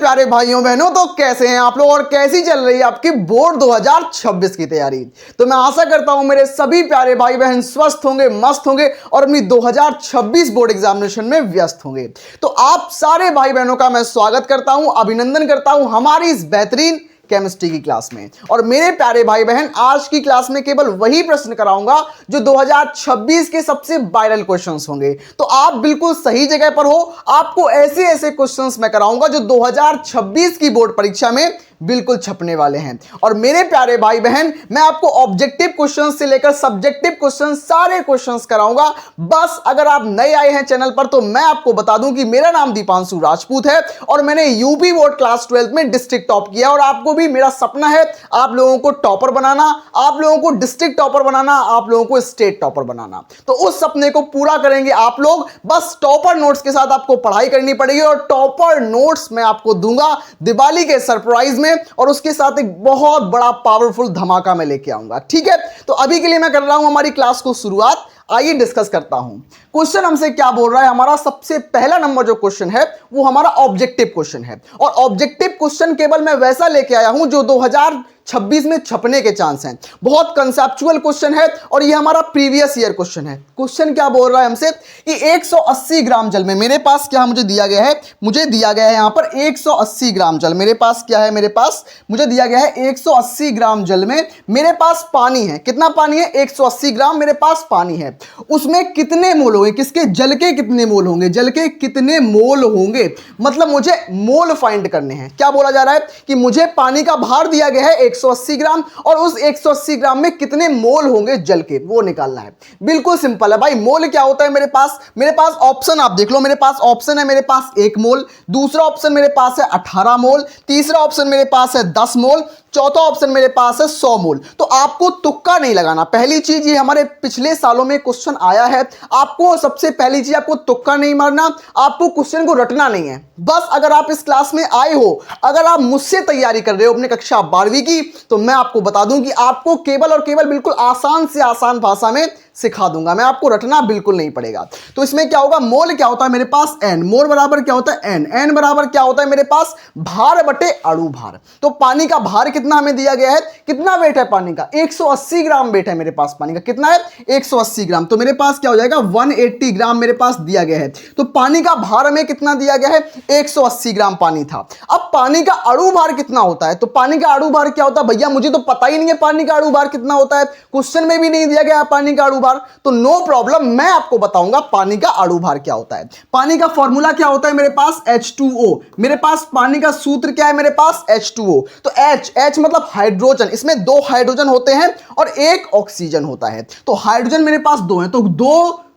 प्यारे भाइयों बहनों, तो कैसे हैं आप लोग और कैसी चल रही है आपकी बोर्ड 2026 की तैयारी। तो मैं आशा करता हूं मेरे सभी प्यारे भाई बहन स्वस्थ होंगे, मस्त होंगे और अपनी 2026 बोर्ड एग्जामिनेशन में व्यस्त होंगे। तो आप सारे भाई बहनों का मैं स्वागत करता हूं, अभिनंदन करता हूं हमारी इस बेहतरीन केमिस्ट्री की क्लास में। और मेरे प्यारे भाई बहन, आज की क्लास में केवल वही प्रश्न कराऊंगा जो 2026 के सबसे वायरल क्वेश्चंस होंगे। तो आप बिल्कुल सही जगह पर हो। आपको ऐसे ऐसे क्वेश्चंस मैं कराऊंगा जो 2026 की बोर्ड परीक्षा में बिल्कुल छपने वाले हैं। और मेरे प्यारे भाई बहन, मैं आपको ऑब्जेक्टिव क्वेश्चन से लेकर सब्जेक्टिव क्वेश्चन सारे क्वेश्चंस कराऊंगा। बस अगर आप नए आए हैं चैनल पर तो मैं आपको बता दूं कि मेरा नाम दीपांशु राजपूत है और मैंने यूपी बोर्ड क्लास 12 में डिस्ट्रिक्ट टॉप किया। और आपको भी मेरा सपना है आप लोगों को टॉपर बनाना, आप लोगों को डिस्ट्रिक्ट टॉपर बनाना, आप लोगों को स्टेट टॉपर बनाना। तो उस सपने को पूरा करेंगे आप लोग। बस टॉपर नोट्स के साथ आपको पढ़ाई करनी पड़ेगी और टॉपर नोट्स मैं आपको दूंगा दिवाली के सरप्राइज में, और उसके साथ एक बहुत बड़ा पावरफुल धमाका मैं लेके आऊंगा। ठीक है, तो अभी के लिए मैं कर रहा हूं हमारी क्लास को शुरुआत। आइए डिस्कस करता हूं। क्वेश्चन हमसे क्या बोल रहा है। हमारा सबसे पहला नंबर जो क्वेश्चन है वो हमारा ऑब्जेक्टिव क्वेश्चन है। और ऑब्जेक्टिव क्वेश्चन केवल मैं वैसा लेके आया हूं जो 2026 में छपने के चांस हैं। बहुत कंसेप्चुअल क्वेश्चन है और ये हमारा प्रीवियस ईयर क्वेश्चन है। क्वेश्चन क्या बोल रहा है हमसे कि 180 ग्राम जल में मेरे पास क्या मुझे दिया गया है, मुझे दिया गया है यहां पर 180 ग्राम जल। मेरे पास क्या है, मेरे पास मुझे दिया गया है 180 ग्राम जल में मेरे पास पानी है। कितना पानी है? 180 ग्राम मेरे पास पानी है। उसमें कितने मोल होंगे? किसके? जल के कितने मोल होंगे? जल के कितने मोल होंगे, मतलब मुझे मोल फाइंड करने हैं। क्या बोला जा रहा है कि मुझे पानी का भार दिया गया है 180 ग्राम और उस 180 ग्राम में कितने मोल होंगे जल के, वो निकालना है। बिल्कुल सिंपल है भाई। मोल क्या होता है मेरे पास ऑप्शन आप देख लो। मेरे पास ऑप्शन है, मेरे पास 1 मोल, दूसरा ऑप्शन मेरे पास है 18 मोल, तीसरा ऑप्शन मेरे पास है 10 मोल, चौथा ऑप्शन मेरे पास है 100 मोल। तो आपको तुक्का नहीं लगाना। पहली चीज, ये हमारे पिछले सालों में क्वेश्चन आया है। आपको सबसे पहली चीज, आपको तुक्का नहीं मारना, आपको क्वेश्चन को रटना नहीं है। बस अगर आप इस क्लास में आए हो, अगर आप मुझसे तैयारी कर रहे हो अपने कक्षा 12वीं की, तो मैं आपको बता दूं कि आपको केवल और केवल बिल्कुल आसान से आसान भाषा में सिखा दूंगा। मैं आपको रटना बिल्कुल नहीं पड़ेगा। तो इसमें क्या होगा, मोल क्या होता है मेरे पास? एन। मोल बराबर क्या होता है? एन। एन बराबर क्या होता है मेरे पास? भार बटे अणु भार। तो पानी का भार कितना हमें दिया गया है? कितना वेट है पानी का? 180 ग्राम वेट है मेरे पास पानी का। कितना है? 180 ग्राम। तो मेरे पास क्या हो जाएगा? 180 ग्राम मेरे पास दिया गया है। तो पानी का भार हमें कितना दिया गया है? 180 ग्राम पानी था। अब पानी का अणु भार कितना होता है? तो पानी का अणु भार क्या होता है? भैया मुझे तो पता ही नहीं है पानी का अणु भार कितना होता है, क्वेश्चन में भी नहीं दिया गया पानी का अणु भार। तो नो प्रॉब्लम, मैं आपको बताऊंगा पानी का अणु भार क्या होता है। पानी का फॉर्मूला क्या होता है मेरे पास? H2O। मेरे पास पानी का सूत्र क्या है मेरे पास? H2O। तो H मतलब हाइड्रोजन, इसमें 2 हाइड्रोजन होते हैं और 1 ऑक्सीजन होता है। तो हाइड्रोजन मेरे पास 2 है, तो 2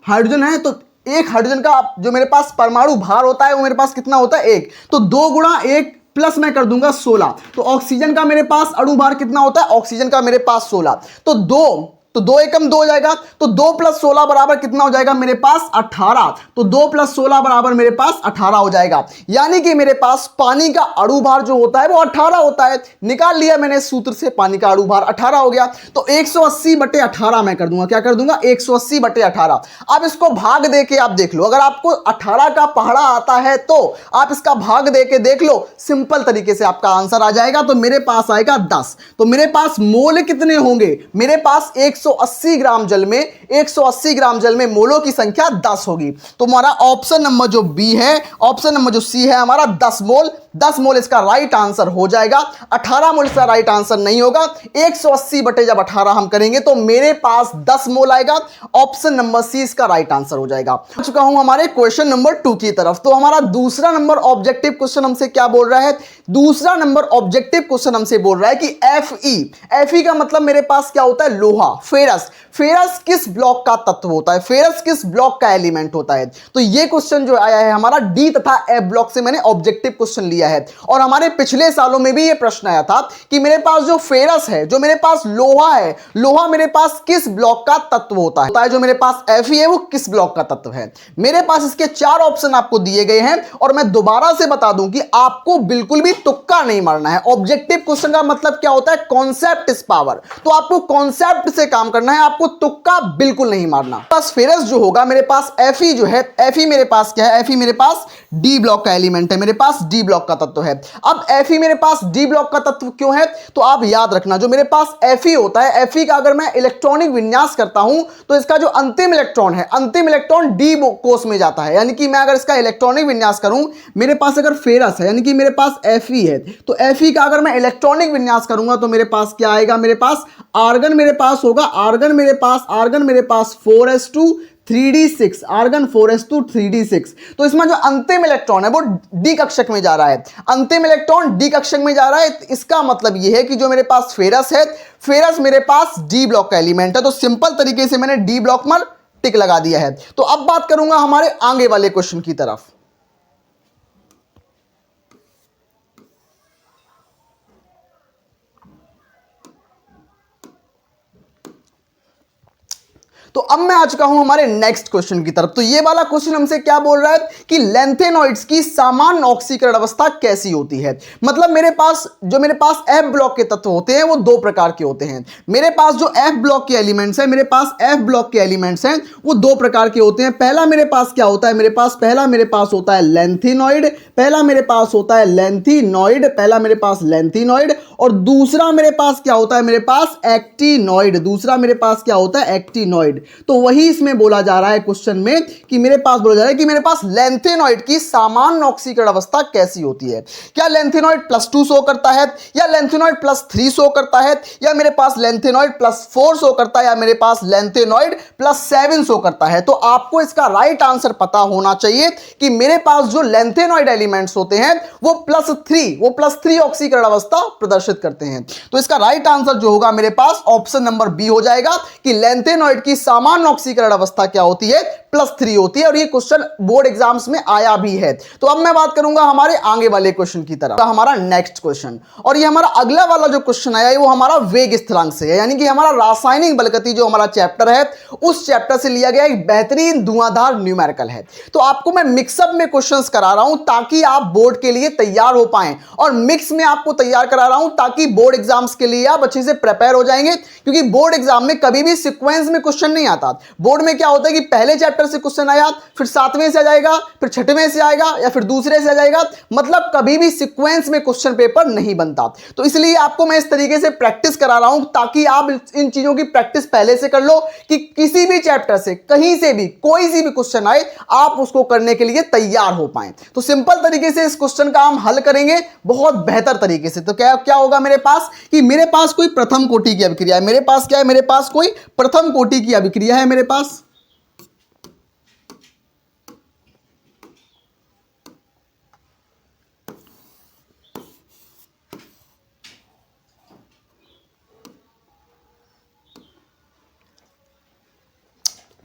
हाइड्रोजन है, तो 1 हाइड्रोजन का जो मेरे पास परमाणु भार होता है वो मेरे पास कितना होता है? 1। तो 2 गुणा 1 प्लस मैं कर दूंगा 16। तो ऑक्सीजन का मेरे पास अणु भार कितना होता है? ऑक्सीजन का मेरे पास 16। तो 2 एकम 2 हो जाएगा। तो 2 + 16 बराबर कितना हो जाएगा मेरे पास? 18। तो 2 + 16 बराबर मेरे पास 18 हो जाएगा। यानी कि मेरे पास पानी का अणु भार जो होता है वो 18 होता है। निकाल लिया मैंने सूत्र से, पानी का अणु भार 18 हो गया। तो 180 बटे 18 मैं कर दूंगा। क्या कर दूंगा? 180 बटे 18। अब इसको भाग दे के आप देख लो। अगर आपको 18 का पहाड़ा आता है तो आप इसका भाग दे के देख लो, सिंपल तरीके से आपका आंसर आ जाएगा। तो मेरे पास आएगा 10। तो मेरे पास मोल कितने होंगे? मेरे पास 180 ग्राम जल में 180 ग्राम जल में मोलों की संख्या 10 होगी। तो हमारा ऑप्शन नंबर जो बी है, ऑप्शन नंबर जो सी है हमारा 10 मोल। 10 मोल इसका राइट आंसर हो जाएगा। 18 मोल इसका राइट आंसर नहीं होगा। 180 बटे जब 18 हम करेंगे तो मेरे पास 10 मोल आएगा। ऑप्शन नंबर सी इसका राइट आंसर हो जाएगा। आ चुका हूं हमारे क्वेश्चन नंबर 2 की तरफ। तो हमारा दूसरा नंबर ऑब्जेक्टिव क्वेश्चन हमसे क्या बोल रहा है? दूसरा नंबर ऑब्जेक्टिव क्वेश्चन हमसे बोल रहा है कि Fe का मतलब मेरे पास क्या होता है? लोहा। फेरस किस ब्लॉक का तत्व होता है? फेरस किस ब्लॉक का एलिमेंट होता है? तो ये क्वेश्चन जो आया है हमारा डी तथा एफ ब्लॉक से मैंने ऑब्जेक्टिव क्वेश्चन लिया है। और हमारे पिछले सालों में भी ये प्रश्न आया था कि मेरे पास जो फेरस है, जो मेरे पास लोहा है, लोहा मेरे पास किस ब्लॉक का तत्व होता है? जो मेरे पास Fe है वो किस ब्लॉक का तत्व है? मेरे पास इसके 4 ऑप्शन आपको दिए गए हैं और मैं दोबारा से बता दूं कि आपको बिल्कुल भी तुक्का नहीं मारना है। ऑब्जेक्टिव क्वेश्चन का मतलब क्या होता है? Concept is power. तो आपको कॉन्सेप्ट से काम करना है, आपको तुक्का बिल्कुल नहीं मारना। बस फेरस जो होगा मेरे पास Fe जो है, Fe मेरे पास क्या है, Fe मेरे पास डी ब्लॉक का एलिमेंट है, मेरे पास डी ब्लॉक का तत्व है। अब Fe मेरे पास डी ब्लॉक का तत्व क्यों है, तो आप याद रखना जो मेरे पास Fe होता है, Fe का अगर मैं इलेक्ट्रॉनिक विन्यास करता हूं तो इसका जो अंतिम इलेक्ट्रॉन है, अंतिम इलेक्ट्रॉन डी कोष में जाता है। यानी कि मैं अगर इसका इलेक्ट्रॉनिक विन्यास करूं, मेरे पास अगर फेरस है यानी कि मेरे पास Fe है, तो Fe का अगर मैं इलेक्ट्रॉनिक विन्यास करूंगा तो मेरे पास क्या आएगा, मेरे पास आर्गन मेरे पास होगा, आर्गन मेरे पास 4s2 3d6, argon 4s2 3d6। तो इसमें जो अंतिम इलेक्ट्रॉन है वो डी कक्षक में जा रहा है, अंतिम इलेक्ट्रॉन डी कक्षक में जा रहा है। इसका मतलब यह है कि जो मेरे पास फेरस है, फेरस मेरे पास डी ब्लॉक का एलिमेंट है। तो सिंपल तरीके से मैंने डी ब्लॉक में टिक लगा दिया है। तो अब बात करूंगा हमारे आगे वाले क्वेश्चन की तरफ। तो अब मैं आ चुका हूं हमारे नेक्स्ट क्वेश्चन की तरफ। तो ये वाला क्वेश्चन हमसे क्या बोल रहा है कि लैंथेनॉइड्स की सामान्य ऑक्सीकरण अवस्था कैसी होती है। मतलब मेरे पास F ब्लॉक के तत्व होते हैं वो दो प्रकार के होते हैं। मेरे पास जो F ब्लॉक के एलिमेंट्स हैं, वो दो प्रकार के होते हैं। पहला मेरे पास क्या होता है, पहला मेरे पास होता है लैंथेनॉइड, पहला मेरे पास लैंथेनॉइड, और दूसरा मेरे पास क्या होता है, एक्टिनॉइड। तो वही इसमें बोला जा रहा है क्वेश्चन में कि मेरे पास लैंथेनॉइड की सामान्य ऑक्सीकरण अवस्था कैसी होती है। क्या लैंथेनॉइड +2 शो करता है, या लैंथेनॉइड +3 शो करता है, या मेरे पास लैंथेनॉइड +4 शो करता है, या मेरे पास लैंथेनॉइड +7 शो करता है। तो आपको इसका राइट आंसर पता होना चाहिए कि मेरे पास जो लैंथेनॉइड एलिमेंट्स होते हैं वो +3 ऑक्सीकरण अवस्था प्रदर्शित करते हैं। तो इसका राइट आंसर जो होगा मेरे पास ऑप्शन नंबर बी हो जाएगा कि लैंथेनॉइड की सामान्य ऑक्सीकरण अवस्था क्या होती है, +3 होती है। और ये क्वेश्चन बोर्ड एग्जाम्स में आया भी है। तो अब मैं बात करूंगा हमारे आगे वाले क्वेश्चन की तरफ, हमारा नेक्स्ट क्वेश्चन। और ये हमारा अगला वाला जो क्वेश्चन आया है वो हमारा वेग स्थिरांक से है, यानी कि हमारा रासायनिक बलगति जो हमारा चैप्टर है उस चैप्टर से लिया गया एक बेहतरीन धुआंधार न्यूमेरिकल है। तो आपको मैं मिक्सअप में क्वेश्चंस करा रहा हूं ताकि आप बोर्ड के लिए तैयार हो पाएं, और मिक्स में आपको तैयार करा रहा हूं ताकि बोर्ड एग्जाम्स के लिए आप अच्छे से प्रिपेयर हो जाएंगे। क्योंकि बोर्ड एग्जाम में कभी भी सीक्वेंस में क्वेश्चन नहीं आता। बोर्ड में क्या होता है कि पहले चैप्टर से क्वेश्चन आया, फिर 7वें से आ जाएगा, फिर 6वें से आएगा, या फिर दूसरे से आ जाएगा। मतलब कभी भी सीक्वेंस में क्वेश्चन पेपर नहीं बनता। तो इसलिए आपको मैं इस तरीके से प्रैक्टिस करा रहा हूं ताकि आप इन चीजों की प्रैक्टिस पहले से कर लो कि किसी भी चैप्टर से कहीं से भी कोई सी भी क्वेश्चन आए आप उसको करने के लिए तैयार हो पाए। तो सिंपल तरीके से इस क्वेश्चन का हम हल करेंगे बहुत बेहतर तरीके से। तो क्या होगा मेरे पास कि मेरे पास कोई प्रथम कोटि की अभिक्रिया है, मेरे पास क्या है, मेरे पास कोई प्रथम कोटि की अभिक्रिया है मेरे पास।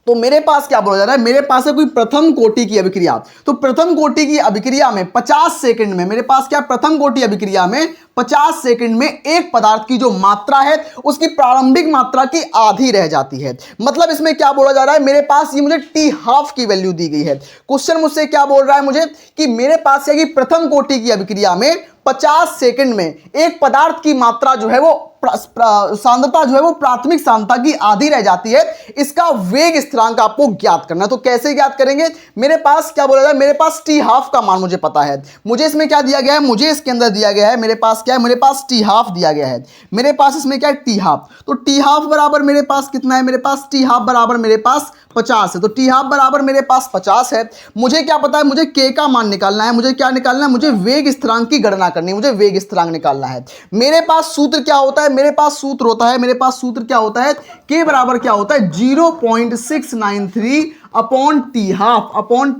तो मेरे पास क्या बोला जा रहा है, मेरे पास है कोई प्रथम कोटि की अभिक्रिया। तो प्रथम कोटि की अभिक्रिया में 50 सेकंड में, मेरे पास क्या प्रथम कोटि अभिक्रिया में 50 सेकंड में एक पदार्थ की जो मात्रा है उसकी प्रारंभिक मात्रा की आधी रह जाती है। मतलब इसमें क्या बोला जा रहा है, मेरे पास ये मुझे T½ की वैल्यू दी गई है। क्वेश्चन मुझसे क्या बोल रहा है मुझे कि मेरे पास है कि प्रथम कोटि की अभिक्रिया में 50 सेकंड में एक पदार्थ की मात्रा जो है वो सांद्रता जो है वो प्राथमिक सांद्रता की आधी रह जाती है। इसका वेग स्थिरांक आपको ज्ञात करना है। तो कैसे ज्ञात करेंगे, मेरे पास क्या बोला जाए, मेरे पास T½ का मान मुझे पता है। मुझे इसमें क्या दिया गया है, मुझे इसके अंदर दिया गया है, मेरे पास क्या है, मेरे पास T½ दिया गया है। मेरे पास इसमें क्या है T½ तो T½ बराबर मेरे पास कितना है, मेरे पास T½ बराबर मेरे पास 50 है। तो T½ बराबर मेरे पास 50 है। मुझे क्या पता है, मुझे K का मान निकालना है। मुझे क्या निकालना है, मुझे वेग स्थिरांक की गणना करनी है, मुझे वेग स्थिरांक निकालना है। मेरे पास सूत्र क्या होता है, मेरे पास सूत्र क्या होता है, K बराबर क्या होता है 0.693 अपॉन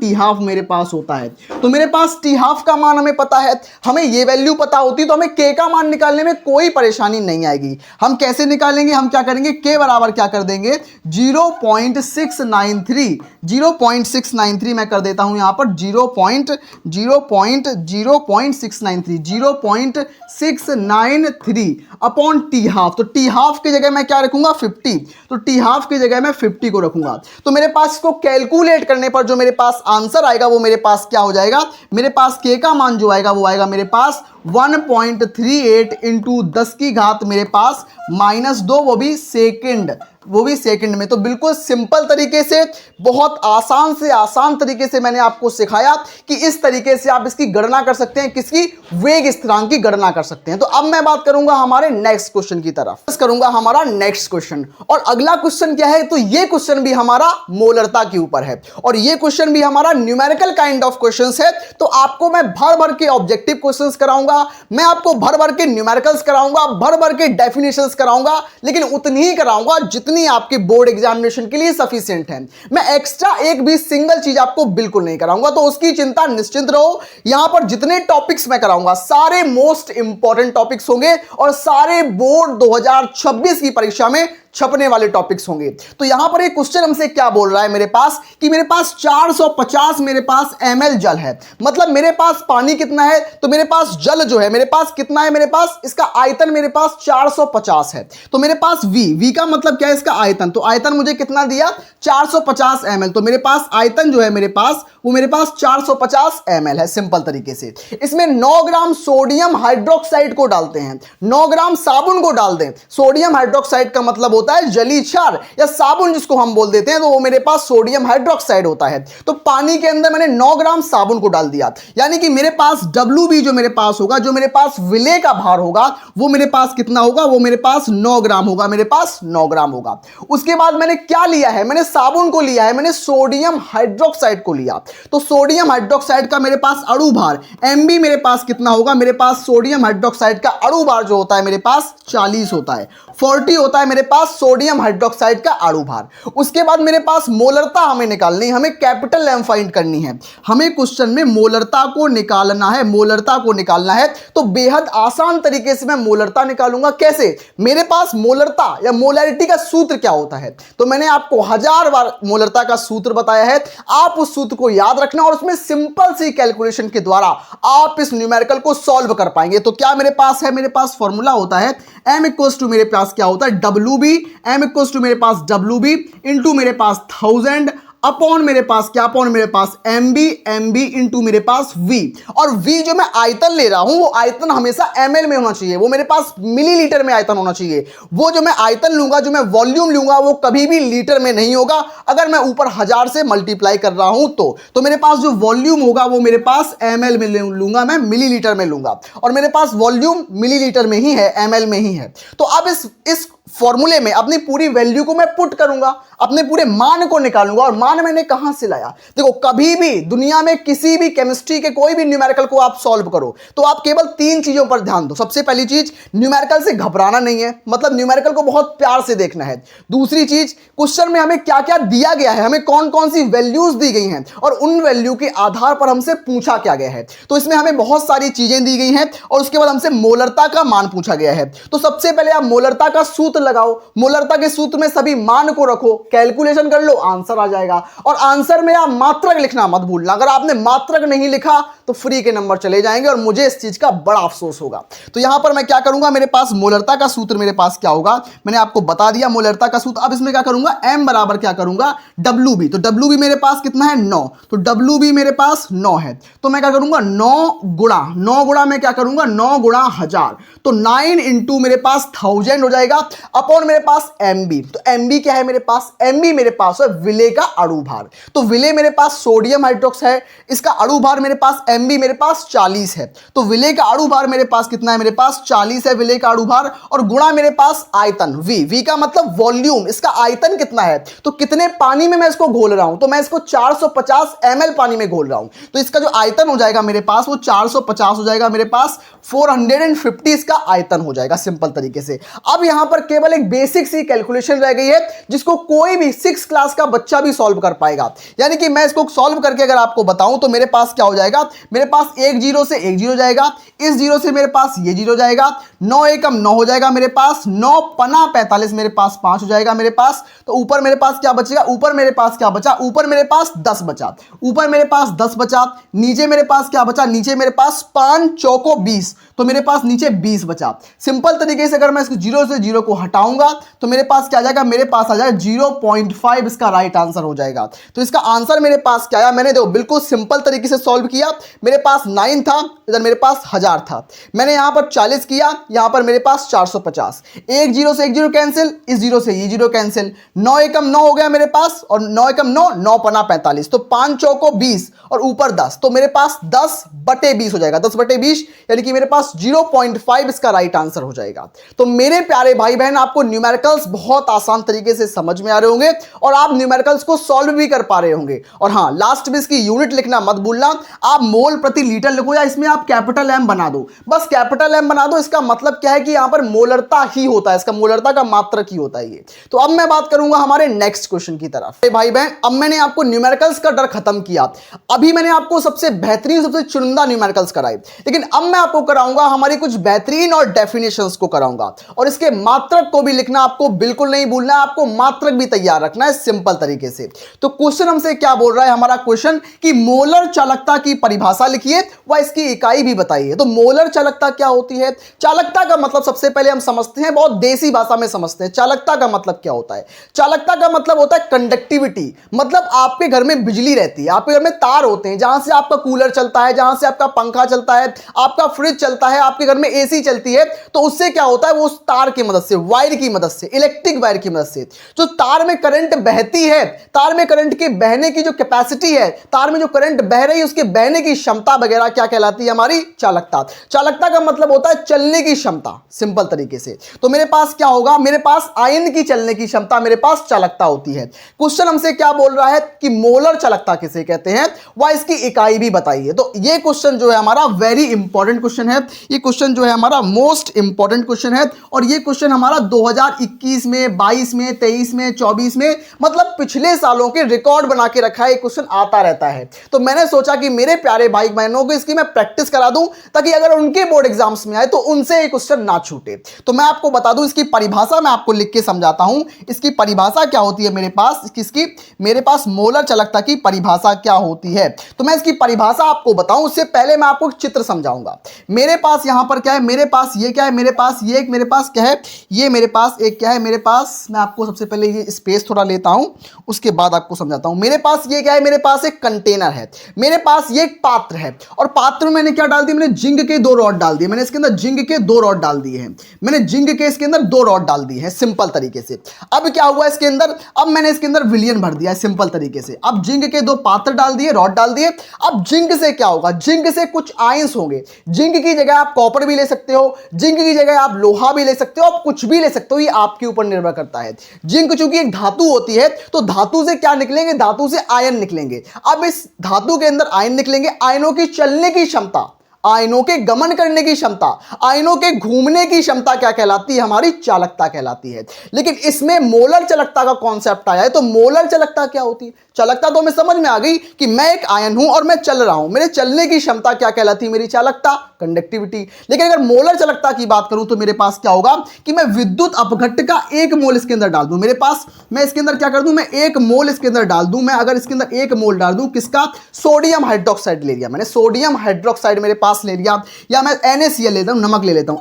T½ मेरे पास होता है। तो मेरे पास T½ का मान हमें पता है, हमें ये वैल्यू पता होती तो हमें K का मान निकालने में कोई परेशानी नहीं आएगी। हम कैसे निकालेंगे, हम क्या करेंगे, K बराबर क्या कर देंगे 0.693 मैं कर देता हूं यहां पर 0.693 अपॉन T½ तो T½ की जगह मैं क्या रखूंगा 50। तो T½ की जगह मैं 50 को रखूंगा। तो मेरे पास इसको कैलकुलेट करने पर जो मेरे पास आंसर आएगा वो मेरे पास क्या हो जाएगा, मेरे पास K का मान जो आएगा वो आएगा मेरे पास 1.38 × 10 की घात मेरे पास -2 वो भी सेकंड। वो भी सेकंड में। तो बिल्कुल सिंपल तरीके से, बहुत आसान से आसान तरीके से मैंने आपको सिखाया कि इस तरीके से आप इसकी गणना कर सकते हैं, किसकी, वेग स्थिरांक की गणना कर सकते हैं। तो अब मैं बात करूंगा हमारे नेक्स्ट क्वेश्चन की तरफ, करूंगा हमारा नेक्स्ट क्वेश्चन। और अगला क्वेश्चन क्या है, तो ये क्वेश्चन भी हमारा मोलरता के ऊपर है और ये क्वेश्चन भी हमारा न्यूमेरिकल काइंड ऑफ क्वेश्चंस है। तो आपको मैं भर भर के ऑब्जेक्टिव क्वेश्चंस कराऊंगा, मैं आपको भर भर के न्यूमेरिकल्स कराऊंगा, भर भर के डेफिनेशंस कराऊंगा, लेकिन उतनी ही कराऊंगा जितनी आपके बोर्ड एग्जामिनेशन के लिए सफिशिएंट है। मैं एक्स्ट्रा एक भी सिंगल चीज आपको बिल्कुल नहीं कराऊंगा, तो उसकी चिंता निश्चिंत रहो। यहां पर जितने टॉपिक्स मैं कराऊंगा सारे मोस्ट इंपॉर्टेंट टॉपिक्स होंगे और सारे बोर्ड 2026 की परीक्षा में छपने वाले टॉपिक्स होंगे। तो यहां पर एक क्वेश्चन हमसे क्या बोल रहा है मेरे पास, कि मेरे पास 450 मेरे पास ml जल है, मतलब मेरे पास पानी कितना है, तो मेरे पास जल जो है मेरे पास कितना है, मेरे पास इसका आयतन मेरे पास 450 है। तो मेरे पास v का मतलब क्या है, इसका आयतन। तो आयतन मुझे कितना दिया, 450 ml। तो मेरे पास आयतन जो है मेरे पास, वो मेरे पास 450 ml है। सिंपल तरीके से इसमें 9 ग्राम सोडियम हाइड्रोक्साइड को डालते हैं, 9 ग्राम साबुन को डाल दें। सोडियम हाइड्रोक्साइड का मतलब होता है जलीय क्षार या साबुन जिसको हम बोल देते हैं, तो वो मेरे पास सोडियम हाइड्रोक्साइड होता है। तो पानी के अंदर मैंने 9 ग्राम साबुन को डाल दिया, यानी कि मेरे पास WB जो मेरे पास होगा, जो मेरे पास विलेय का भार होगा, वो मेरे पास कितना होगा, वो मेरे पास 9 ग्राम होगा, मेरे पास 9 ग्राम होगा। उसके बाद मैंने क्या लिया है, मैंने साबुन को लिया है, मैंने सोडियम हाइड्रोक्साइड को लिया। तो सोडियम हाइड्रोक्साइड का मेरे पास अणु भार MB मेरे पास कितना होगा, मेरे पास सोडियम हाइड्रोक्साइड का अणु भार जो होता है मेरे पास 40 होता है, 40 होता है मेरे पास सोडियम हाइड्रोक्साइड का अणु भार। उसके बाद मेरे पास मोलरता हमें निकालनी, हमें कैपिटल एम फाइंड करनी है। हमें क्वेश्चन में मोलरता को निकालना है, मोलरता को निकालना है। तो बेहद आसान तरीके से मैं मोलरता निकालूंगा। कैसे, मेरे पास मोलरता या मोलैरिटी का सूत्र क्या होता है, तो मैंने आपको 1000 बार मोलरता का सूत्र बताया है। आप उस सूत्र को याद रखना और उसमें सिंपल सी कैलकुलेशन के द्वारा आप इस न्यूमेरिकल को सॉल्व कर पाएंगे। तो क्या मेरे पास है, मेरे पास फॉर्मूला होता है m इक्वल्स टू मेरे पास क्या होता है, WB, m इक्वल्स टू मेरे पास WB इंटू मेरे पास 1000 अपॉन मेरे पास क्या, अपॉन मेरे पास MB इंटू मेरे पास V। और V जो मैं आयतन ले रहा हूं वो आयतन हमेशा ml में होना चाहिए, वो मेरे पास मिलीलीटर में आयतन होना चाहिए। वो जो मैं आयतन लूंगा, जो मैं वॉल्यूम लूंगा, वो कभी भी लीटर में नहीं होगा। अगर मैं ऊपर 1000 से मल्टीप्लाई कर रहा हूं तो मेरे पास जो वॉल्यूम होगा वो मेरे पास ml में लूंगा, मैं मिलीलीटर में लूंगा, और मेरे पास वॉल्यूम मिलीलीटर में ही है, ml में ही है। तो अब इस फॉर्मूले में अपनी पूरी वैल्यू को मैं पुट करूंगा, अपने पूरे मान को निकालूंगा। और मान मैंने कहां से लाया, देखो कभी भी दुनिया में किसी भी केमिस्ट्री के कोई भी न्यूमेरिकल को आप सॉल्व करो तो आप केवल 3 चीजों पर ध्यान दो। सबसे पहली चीज, न्यूमेरिकल से घबराना नहीं है, मतलब न्यूमेरिकल को बहुत प्यार से देखना है। दूसरी चीज, क्वेश्चन में हमें क्या क्या दिया गया है, हमें कौन कौन सी वैल्यूज दी गई हैं और उन वैल्यू के आधार पर हमसे पूछा क्या गया है। तो इसमें हमें बहुत सारी चीजें दी गई हैं और उसके बाद हमसे मोलरता का मान पूछा गया है। तो सबसे पहले आप मोलरता का सूत्र लगाओ, मोलरता के सूत्र में सभी मान को रखो, कैलकुलेशन कर लो, आंसर आ जाएगा। और आंसर में आप मात्रक लिखना मत भूलना, अगर आपने मात्रक नहीं लिखा तो फ्री के नंबर चले जाएंगे और मुझे इस चीज का बड़ा अफसोस होगा। तो यहां पर मैं क्या करूंगा, मेरे पास मोलरता का सूत्र मेरे पास क्या होगा, मैंने आपको बता दिया मोलरता का सूत्र। अब इसमें क्या करूंगा, m बराबर क्या करूंगा, WB। तो WB मेरे पास कितना है, 9। तो WB मेरे पास 9 है, तो मैं क्या करूंगा, 9 गुणा मैं क्या करूंगा, 9 गुणा 1000, तो 9 इंटू मेरे पास 1000 हो जाएगा, अपॉन मेरे पास MB। तो MB क्या है मेरे पास, MB मेरे पास है विलेय का अणु भार। तो विलेय मेरे पास सोडियम हाइड्रोक्साइड है, इसका अणु भार मेरे पास MB मेरे पास 40 है। तो विलेय का अणु भार मेरे पास कितना है, मेरे पास 40 है विलेय का अणु भार, और गुणा मेरे पास आयतन V का मतलब वॉल्यूम, इसका आयतन कितना है, तो कितने पानी में मैं इसको घोल रहा हूं, तो मैं इसको 450 ml पानी में घोल रहा हूं। तो इसका जो आयतन हो जाएगा मेरे पास वो 450 हो जाएगा, मेरे पास 450 इसका आयतन हो जाएगा, सिंपल तरीके से। अब यहां पर केवल एक बेसिक सी कैलकुलेशन रह गई है जिसको कोई भी 6 क्लास का बच्चा भी सॉल्व कर पाएगा। यानी कि मैं इसको सॉल्व करके अगर आपको बताऊं तो मेरे पास क्या हो जाएगा, मेरे पास एक 0 से एक 0 जाएगा, इस 0 से मेरे पास ये 0 जाएगा, 9 एकम 9 हो जाएगा मेरे पास, 9 पना 45 मेरे पास 5 हो जाएगा मेरे पास। तो ऊपर मेरे पास क्या बचेगा, ऊपर मेरे पास क्या बचा, ऊपर मेरे पास 10 बचा, ऊपर मेरे पास 10 बचा, नीचे मेरे पास क्या बचा, नीचे मेरे पास 5 चौको 20, तो मेरे पास नीचे 20 बचा। सिंपल तरीके से अगर मैं इसको 0 से 0 को घटाऊंगा तो मेरे पास क्या आ जाएगा, मेरे पास आ जाएगा 0.5, इसका राइट आंसर हो जाएगा। तो इसका आंसर मेरे पास क्या आया, मैंने देखो बिल्कुल सिंपल तरीके से सॉल्व किया। मेरे पास 9 था, इधर मेरे पास 1000 था, मैंने यहां पर 40 किया, यहां पर मेरे पास 450, एक जीरो से एक जीरो कैंसिल, इस जीरो से ये जीरो कैंसिल, 9 एकम 9 हो गया मेरे पास, और 9 एकम 9, 9 पन्ना 45, तो 5 चौको 20 और ऊपर 10, तो मेरे पास 10/20 हो जाएगा, 10/20, यानी कि मेरे पास 0.5 इसका राइट आंसर हो जाएगा। तो मेरे प्यारे भाई बहन, आपको न्यूमेरिकल्स बहुत आसान तरीके से समझ में आ रहे होंगे और आप न्यूमेरिकल्स को सॉल्व भी कर पा रहे होंगे। और हाँ, लास्ट में इसकी यूनिट लिखना मत भूलना, आप मोल प्रति लीटर लिखो या इसमें आप कैपिटल एम बना दो, बस कैपिटल एम बना दो। इसका मतलब क्या है कि यहां पर मोलरता ही होता है, इसका मोलरता का मात्रक ही होता है ये। तो अब मैं बात करूंगा हमारे नेक्स्ट क्वेश्चन की तरफ। भाई बहन, अब मैंने आपको न्यूमेरिकल्स का डर खत्म किया, अभी मैंने आपको सबसे बेहतरीन, सबसे चुनिंदा न्यूमेरिकल्स कराए, लेकिन अब मैं आपको कराऊंगा हमारी कुछ बेहतरीन और डेफिनेशंस को कराऊंगा। और इसके मात्रक को भी लिखना आपको बिल्कुल नहीं भूलना है, आपको मात्रक भी तैयार रखना है सिंपल तरीके से। तो क्वेश्चन हमसे क्या बोल रहा है हमारा क्वेश्चन, कि मोलर चालकता की परिभाषा लिखिए व इसकी इकाई भी बताइए। तो मोलर चालकता क्या होती है? चालकता का मतलब सबसे पहले हम समझते हैं, बहुत देसी भाषा में समझते हैं। चालकता का मतलब क्या होता है? चालकता का मतलब होता है कंडक्टिविटी, मतलब आपके घर में बिजली रहती है, आपके घर में तार होते हैं, जहां से आपका कूलर चलता है, जहां से आपका पंखा चलता है, आपका फ्रिज चलता है, आपके घर में एसी चलती है, तो उससे क्या होता है, वो उस तार की मदद से, वायर की मदद से, इलेक्ट्रिक वायर की मदद से जो तार में करंट बहती है, तार में करंट के बहने की जो कैपेसिटी है, तार में जो करंट बह रही है उसके बहने की क्षमता वगैरह क्या कहलाती है? हमारी चालकता। चालकता का मतलब होता है चलने की क्षमता, सिंपल तरीके से। तो मेरे पास क्या होगा, मेरे पास आयन की चलने की क्षमता, मेरे पास चालकता होती है। क्वेश्चन हमसे क्या बोल रहा है कि मोलर चालकता किसे कहते हैं, वह इसकी इकाई भी बताइए। तो ये क्वेश्चन जो है हमारा वेरी इंपॉर्टेंट क्वेश्चन है, ये क्वेश्चन जो है हमारा मोस्ट इंपॉर्टेंट क्वेश्चन है, और ये क्वेश्चन हमारा 2021 में, 22 में, 23 में, 24 में, मतलब पिछले सालों के रिकॉर्ड बना के रखा है, क्वेश्चन आता रहता है। तो मैंने सोचा कि मेरे प्यारे भाई बहनों को इसकी मैं प्रैक्टिस करा दूं, ताकि अगर उनके बोर्ड एग्जाम्स में आए तो उनसे ये क्वेश्चन ना छूटे। तो मैं आपको बता दूं, इसकी परिभाषा मैं आपको लिख के समझाता हूं। इसकी परिभाषा क्या होती है मेरे पास, किसकी, मेरे पास मोलर चालकता की परिभाषा क्या होती है। तो मैं इसकी परिभाषा आपको बताऊं, उससे पहले मैं आपको चित्र समझाऊंगा। मेरे पास यहां पर क्या है, मेरे पास ये क्या है, मेरे पास ये एक, मेरे पास क्या है, ये मेरे पास एक क्या है, मेरे पास, मैं आपको सबसे पहले ये स्पेस थोड़ा लेता हूं, उसके बाद आपको समझाता हूं। मेरे पास ये क्या है, मेरे पास एक कंटेनर है, मेरे पास ये एक पात्र है, और पात्र में मैंने क्या डाल दिया, मैंने जिंक के 2 रॉड डाल दिए, मैंने इसके अंदर जिंक के 2 रॉड डाल दिए हैं, मैंने जिंक के इसके अंदर 2 रॉड डाल दिए हैं सिंपल तरीके से। अब क्या हुआ इसके अंदर, अब मैंने इसके अंदर विलयन भर दिया है सिंपल तरीके से। अब जिंक के 2 पात्र डाल दिए, रॉड डाल दिए। अब जिंक से क्या होगा, जिंक से कुछ आयंस होंगे, जिंक की जगह आप कॉपर भी ले सकते हो, जिंक की जगह आप लोहा भी ले सकते हो, आप कुछ भी ले सकते हो, ये आपके ऊपर निर्भर करता है। जिंक चूंकि एक धातु होती है, तो धातु से क्या निकलेंगे, धातु से आयन निकलेंगे। अब इस धातु के अंदर आयन निकलेंगे, आयनों की चलने की क्षमता, आयनों के गमन करने की क्षमता, आयनों के घूमने की क्षमता क्या कहलाती है, हमारी चालकता कहलाती है। लेकिन इसमें मोलर चालकता का कॉन्सेप्ट आया है। तो मोलर चालकता क्या होती है, चालकता तो हमें समझ में आ गई कि मैं एक आयन हूं और मैं चल रहा हूं, मेरे चलने की क्षमता क्या कहलाती है, मेरी चालकता, कंडक्टिविटी। लेकिन अगर मोलर चालकता की बात करूं तो मेरे पास क्या होगा कि मैं विद्युत अपघट्ट का 1 मोल इसके अंदर डाल दूं, मेरे पास, मैं इसके अंदर क्या कर दूं, मैं 1 मोल इसके अंदर डाल दूं। मैं अगर इसके अंदर 1 मोल डाल दूं, किसका, सोडियम हाइड्रोक्साइड ले लिया मैंने, सोडियम हाइड्रोक्साइड मेरे पास ले लिया, या मैं NaCl लेता हूं, नमक ले लेता हूं,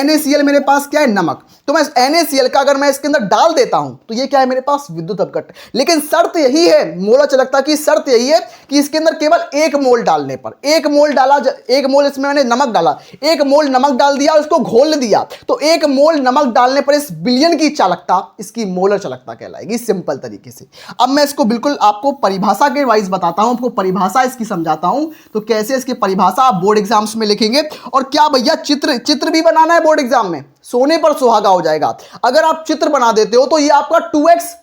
NaCl मेरे पास क्या है, नमक। तो मैं NaCl का अगर मैं इसके अंदर डाल देता हूं तो ये क्या है, मेरे पास विद्युत अपघट्ट। लेकिन शर्त यही है, मोलर चालकता की शर्त यही है कि इसके अंदर केवल 1 मोल डालने पर, 1 मोल डाला, 1 मोल इसमें मैंने नमक डाला, 1 मोल नमक डाल दिया, उसको घोल दिया, तो 1 मोल नमक डालने पर इस विलयन की चालकता, इसकी मोलर चालकता कहलाएगी सिंपल तरीके से। अब मैं इसको बिल्कुल आपको परिभाषा के वाइज बताता हूं, आपको परिभाषा इसकी समझाता हूं। तो कैसे इसकी परिभाषा आप बोर्ड एग्जाम्स में लिखेंगे, और क्या भैया चित्र भी बनाना है बोर्ड एग्जाम में, सोने पर सुहागा हो जाएगा। अगर आप चित्र बना देते हो तो ये आपका 2x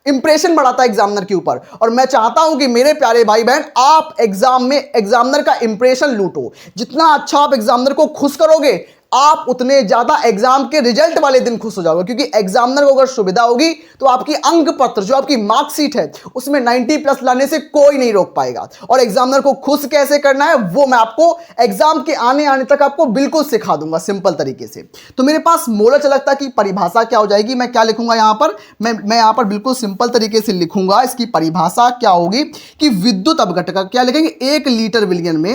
इंप्रेशन बढ़ाता है एग्जामिनर के ऊपर। और मैं चाहता हूं कि मेरे प्यारे भाई बहन, आप एग्जाम में एग्जामिनर का इंप्रेशन लूटो। जितना अच्छा आप एग्जामिनर को खुश करोगे, आप उतने ज्यादा एग्जाम के रिजल्ट वाले दिन खुश हो जाओगे, क्योंकि एग्जामिनर को अगर सुविधा होगी तो आपकी अंक पत्र, जो आपकी मार्कशीट है, उसमें 90+ लाने से कोई नहीं रोक पाएगा। और एग्जामिनर को खुश कैसे करना है वो मैं आपको एग्जाम के आने तक आपको बिल्कुल सिखा दूंगा सिंपल तरीके से। तो मेरे पास मोलर चालकता की परिभाषा क्या हो जाएगी, मैं क्या लिखूंगा यहां पर, मैं यहां पर बिल्कुल सिंपल तरीके से लिखूंगा। इसकी परिभाषा क्या होगी कि विद्युत अपघट्ट का क्या लिखेंगे, 1 लीटर विलयन में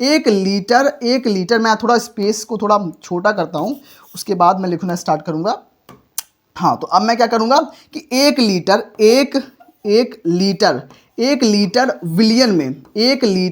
1 लीटर मैं थोड़ा स्पेस को थोड़ा छोटा करता हूँ, उसके बाद मैं लिखना स्टार्ट करूँगा। हाँ, तो अब मैं क्या करूँगा कि 1 लीटर विलियन में, 1 लीटर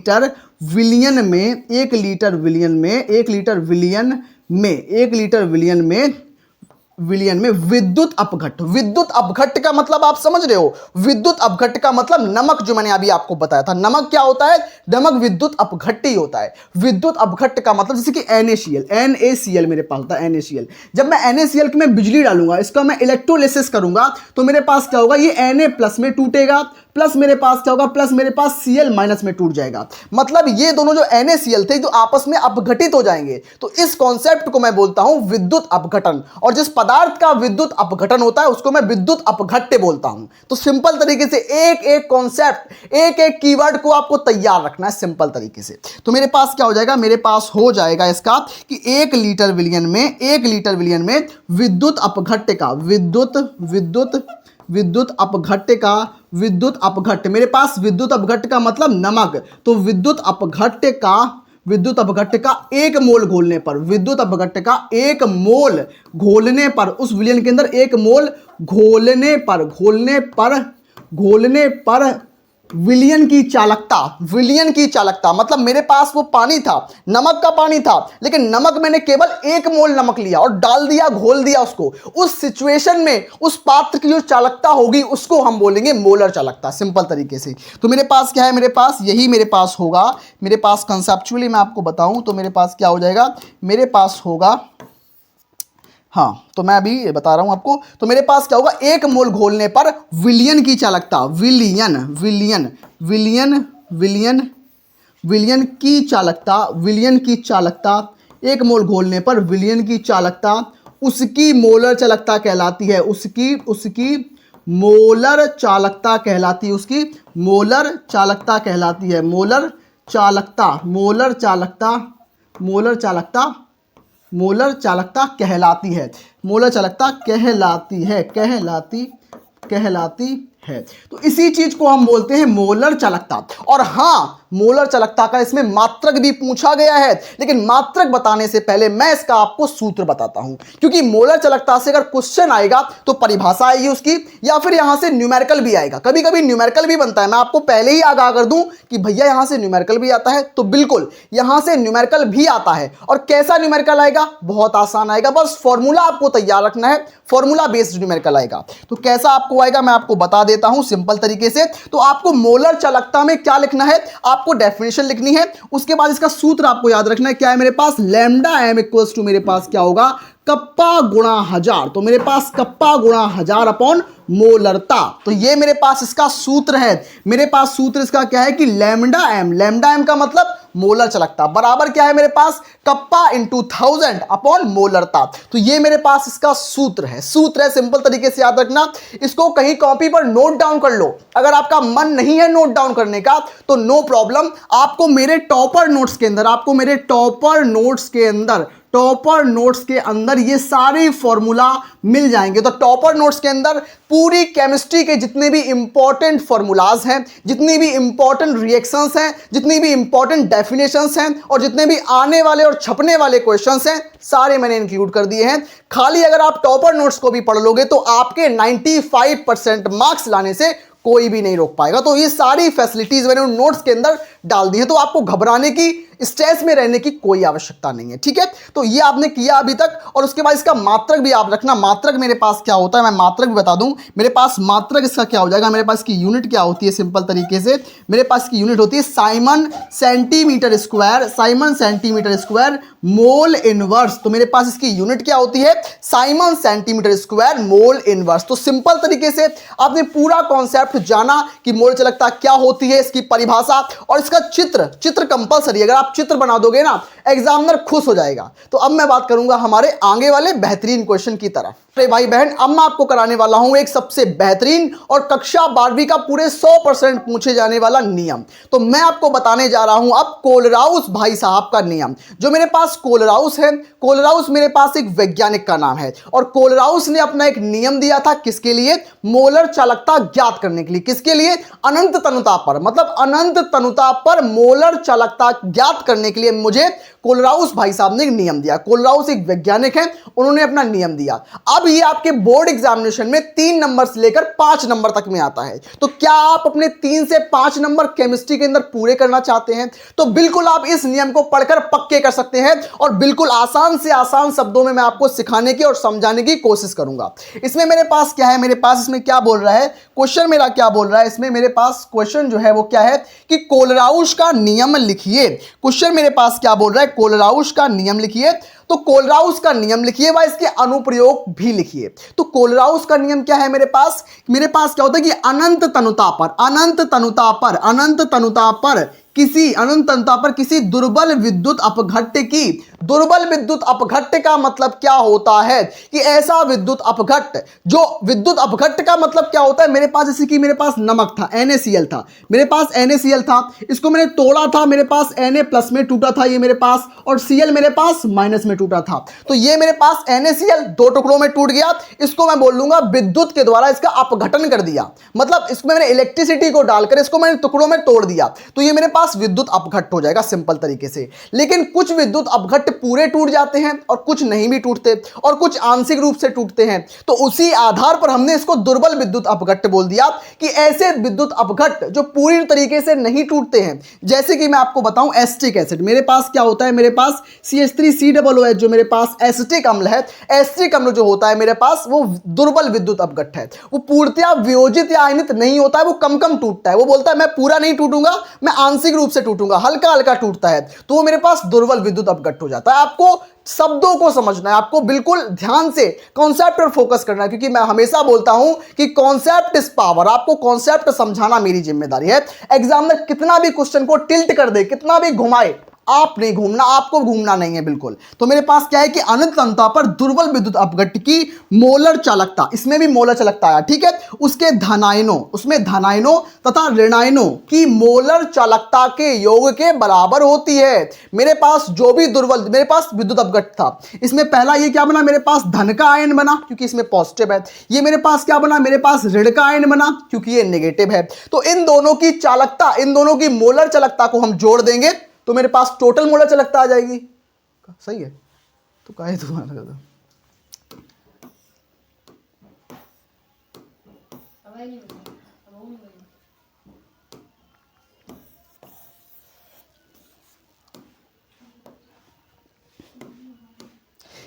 विलियन में विद्युत अपघट्ट का मतलब आप समझ रहे हो। विद्युत अपघट्ट का मतलब नमक, जो मैंने अभी आपको बताया था। नमक क्या होता है? नमक विद्युत अपघट्ट ही होता है। विद्युत अपघट्ट का मतलब जैसे कि NaCl मेरे पास था, NaCl। जब मैं NaCl में बिजली डालूंगा, इसका मैं इलेक्ट्रोलिसिस करूंगा, तो मेरे पास क्या होगा, ये Na प्लस में टूटेगा, प्लस मेरे पास क्या होगा, प्लस मेरे पास Cl माइनस में टूट जाएगा। मतलब ये दोनों जो NaCl थे, जो आपस में अपघटित हो जाएंगे। तो इस कॉन्सेप्ट को मैं बोलता हूं विद्युत अपघटन। और जिस पदार्थ का विद्युत अपघटन होता है उसको मैं विद्युत अपघट्य बोलता हूं। तो सिंपल तरीके से एक एक कॉन्सेप्ट, एक एक कीवर्ड को आपको तैयार रखना है सिंपल तरीके से। तो मेरे पास क्या हो जाएगा, मेरे पास हो जाएगा इसका कि 1 लीटर विलियन में विद्युत अपघट्य का, विद्युत अपघट्य, मेरे पास विद्युत अपघट्य का मतलब नमक। तो विद्युत अपघट्य का 1 मोल घोलने पर, विद्युत अपघट्य का 1 मोल घोलने पर, उस विलियन के अंदर 1 मोल घोलने पर विलियन की चालकता, मतलब मेरे पास वो पानी था, नमक का पानी था, लेकिन नमक मैंने केवल 1 मोल नमक लिया और डाल दिया, घोल दिया उसको। उस सिचुएशन में उस पात्र की जो चालकता होगी उसको हम बोलेंगे मोलर चालकता, सिंपल तरीके से। तो मेरे पास क्या है, मेरे पास यही मेरे पास होगा। मेरे पास कंसेप्चुअली मैं आपको बताऊं तो मेरे पास क्या हो जाएगा, मेरे पास होगा, हाँ तो मैं अभी बता रहा हूं आपको। तो मेरे पास क्या होगा, 1 मोल घोलने पर विलियन की चालकता, विलियन की चालकता, 1 मोल घोलने पर विलियन की चालकता उसकी मोलर चालकता कहलाती है, उसकी मोलर चालकता कहलाती है, मोलर चालकता कहलाती है। तो इसी चीज को हम बोलते हैं मोलर चालकता। और हाँ, मोलर चालकता का इसमें मात्रक भी पूछा गया है, लेकिन मात्रक बताने से पहले मैं इसका आपको सूत्र बताता हूं, क्योंकि मोलर चालकता से अगर क्वेश्चन आएगा तो परिभाषा आएगी उसकी, या फिर यहां से न्यूमेरिकल भी आएगा। कभी कभी न्यूमेरिकल भी बनता है। मैं आपको पहले ही आगाह कर दूं कि भैया यहां से न्यूमेरिकल भी आता है, तो बिल्कुल यहां से न्यूमेरिकल भी आता है। और कैसा न्यूमेरिकल आएगा, बहुत आसान आएगा, बस फॉर्मूला आपको तैयार रखना है, फॉर्मूला बेस्ड न्यूमेरिकल आएगा। तो कैसा आपको आएगा मैं आपको बता देता हूं सिंपल तरीके से। तो आपको मोलर चालकता में क्या लिखना है, आपको डेफिनेशन लिखनी है, उसके बाद इसका सूत्र आपको याद रखना है। क्या है मेरे पास, लैम्डा एम इक्वल्स टू मेरे पास क्या होगा, कप्पा गुणा 1000। तो मेरे पास कप्पा गुणा 1000 अपॉन मोलरता। तो ये मेरे पास इसका सूत्र है। मेरे पास सूत्र इसका क्या है कि लैम्डा एम का मतलब मोलर चालकता बराबर क्या है मेरे पास, कप्पा इंटू 1000 अपॉन मोलरता। तो ये मेरे पास इसका सूत्र है, सिंपल तरीके से याद रखना। इसको कहीं कॉपी पर नोट डाउन कर लो। अगर आपका मन नहीं है नोट डाउन करने का तो नो प्रॉब्लम, आपको मेरे टॉपर नोट्स के अंदर ये सारे फॉर्मूला मिल जाएंगे। तो टॉपर नोट्स के अंदर पूरी केमिस्ट्री के जितने भी इंपॉर्टेंट फॉर्मूलाज हैं, जितनी भी इंपॉर्टेंट रिएक्शंस हैं, जितनी भी इंपॉर्टेंट डेफिनेशंस हैं, और जितने भी आने वाले और छपने वाले क्वेश्चंस हैं, सारे मैंने इंक्लूड कर दिए हैं। खाली अगर आप टॉपर नोट्स को भी पढ़ लोगे तो आपके 95% मार्क्स लाने से कोई भी नहीं रोक पाएगा। तो ये सारी फैसिलिटीज मैंने उन नोट्स के अंदर डाल दी है, तो आपको घबराने की, स्ट्रेस में रहने की कोई आवश्यकता नहीं है। ठीक है, तो ये आपने किया अभी तक। और उसके बाद इसका मात्रक भी आप रखना। मात्रक मेरे पास क्या होता है, मैं मात्रक भी बता दूं। मेरे पास मात्रक इसका क्या हो जाएगा, मेरे पास की यूनिट क्या होती है, सिंपल तरीके से मेरे पास की यूनिट होती है Simon centimetre square mole inverse. तो मेरे पास इसकी यूनिट क्या होती है, Simon centimetre square mole inverse. तो सिंपल तरीके से आपने पूरा कॉन्सेप्ट जाना कि मोल चालकता क्या होती है, इसकी परिभाषा और इसका चित्र कंपलसरी। अगर आप चित्र बना दोगे ना, एग्जामिनर खुश हो जाएगा। तो अब मैं बात करूंगा हमारे आगे वाले बेहतरीन क्वेश्चन की तरफ। अरे भाई बहन, अब मैं आपको कराने वाला हूं एक सबसे बेहतरीन और कक्षा 12वीं का पूरे 100% पूछे जाने वाला नियम। तो मैं आपको बताने जा रहा हूं अब कोलराउस भाई साहब का नियम। जो मेरे पास कोलराउस है, कोलराउस मेरे पास एक वैज्ञानिक का नाम है और कोलराउस ने अपना एक नियम दिया था किसके लिए? मोलर चालकता ज्ञात करने के लिए। किसके लिए? अनंत तनुता पर, मतलब अनंत तनुता पर मोलर चालकता ज्ञात करने के लिए मुझे कोलराउस भाई साहब ने एक नियम दिया। कोलराउस एक वैज्ञानिक है, उन्होंने अपना नियम दिया। अब ये आपके बोर्ड एग्जामिनेशन में 3 नंबर से लेकर 5 नंबर तक में आता है। तो क्या आप अपने 3 से 5 नंबर केमिस्ट्री के अंदर पूरे करना चाहते हैं? तो बिल्कुल आप इस नियम को पढ़कर पक्के कर सकते हैं और बिल्कुल आसान से आसान शब्दों में मैं आपको सिखाने की और समझाने की कोशिश करूंगा। इसमें मेरे पास क्या है? मेरे पास इसमें क्या बोल रहा है क्वेश्चन? मेरा क्या बोल रहा है इसमें? मेरे पास क्वेश्चन जो है वो क्या है कि कोलराउस का नियम लिखिए। क्वेश्चन मेरे पास क्या बोल रहा है? कोलराउस का नियम लिखिए। तो कोलराउस का नियम लिखिए व इसके अनुप्रयोग भी लिखिए। तो कोलराउस का नियम क्या है मेरे पास? मेरे पास क्या होता है कि अनंत तनुता पर किसी दुर्बल विद्युत अपघट्ट की, दुर्बल विद्युत अपघट्ट का मतलब क्या होता है कि ऐसा विद्युत अपघट्ट, जो विद्युत अपघट्ट का मतलब क्या होता है? मेरे पास जैसे कि मेरे पास नमक था, NaCl था, मेरे पास NaCl था, इसको मैंने तोड़ा था, मेरे पास Na प्लस में टूटा था ये मेरे पास, और Cl मेरे पास माइनस में टूटा था। तो ये मेरे पास NaCl 2 टुकड़ों में टूट गया, इसको मैं बोल लूंगा विद्युत के द्वारा इसका अपघटन कर दिया, मतलब इसमें मैंने इलेक्ट्रिसिटी को डालकर इसको मैंने टुकड़ों में तोड़ दिया, तो ये मेरे पास विद्युत अपघट्ट हो जाएगा सिंपल तरीके से। लेकिन कुछ विद्युत अपघट्ट पूरे टूट जाते हैं और कुछ नहीं भी टूटते और कुछ आंशिक रूप से टूटते हैं, तो उसी आधार पर हमने इसको दुर्बल विद्युत अपघट्ट बोल दिया कि ऐसे विद्युत अपघट्ट जो पूरी तरीके से नहीं टूटते हैं। जैसे कि मैं आपको बताऊं एसिटिक एसिड, मेरे पास क्या होता है? मेरे पास CH3COOH जो मेरे पास एसिटिक अम्ल है, एसिटिक अम्ल जो होता है मेरे पास वो दुर्बल विद्युत अपघट्ट है, वो पूर्णतया वियोजित या आयनित नहीं होता है, वो कम कम टूटता है। वो बोलता है मैं पूरा नहीं टूटूंगा, मैं आंशिक रूप से टूटूंगा, हल्का हल्का टूटता है, तो वो मेरे पास दुर्बल विद्युत अपघट्ट हो जाता है। आपको शब्दों को समझना है, आपको बिल्कुल ध्यान से कॉन्सेप्ट पर फोकस करना है, क्योंकि मैं हमेशा बोलता हूं कि कॉन्सेप्ट इज पावर। आपको कॉन्सेप्ट समझाना मेरी जिम्मेदारी है। एग्जाम में कितना भी क्वेश्चन को टिल्ट कर दे, कितना भी घुमाए, आप नहीं घूमना, आपको घूमना नहीं है बिल्कुल। तो मेरे पास क्या है कि अनंत तनुता पर दुर्बल विद्युत अपघट्ट की मोलर चालकता, इसमें भी मोलर चालकता आया, ठीक है, उसके धनायनों, उसमें धनायनों तथा ऋणायनों की मोलर चालकता के योग के बराबर होती है। मेरे पास जो भी दुर्बल, मेरे पास विद्युत अपघट्ट था, इसमें पहला ये क्या बना? मेरे पास धन का आयन बना क्योंकि इसमें पॉजिटिव है। ये मेरे पास क्या बना? मेरे पास ऋण का आयन बना क्योंकि ये नेगेटिव है। तो इन दोनों की चालकता, इन दोनों की मोलर चालकता को हम जोड़ देंगे तो मेरे पास टोटल मोलर चालकता आ जाएगी। सही है? तो काहे तुम्हारा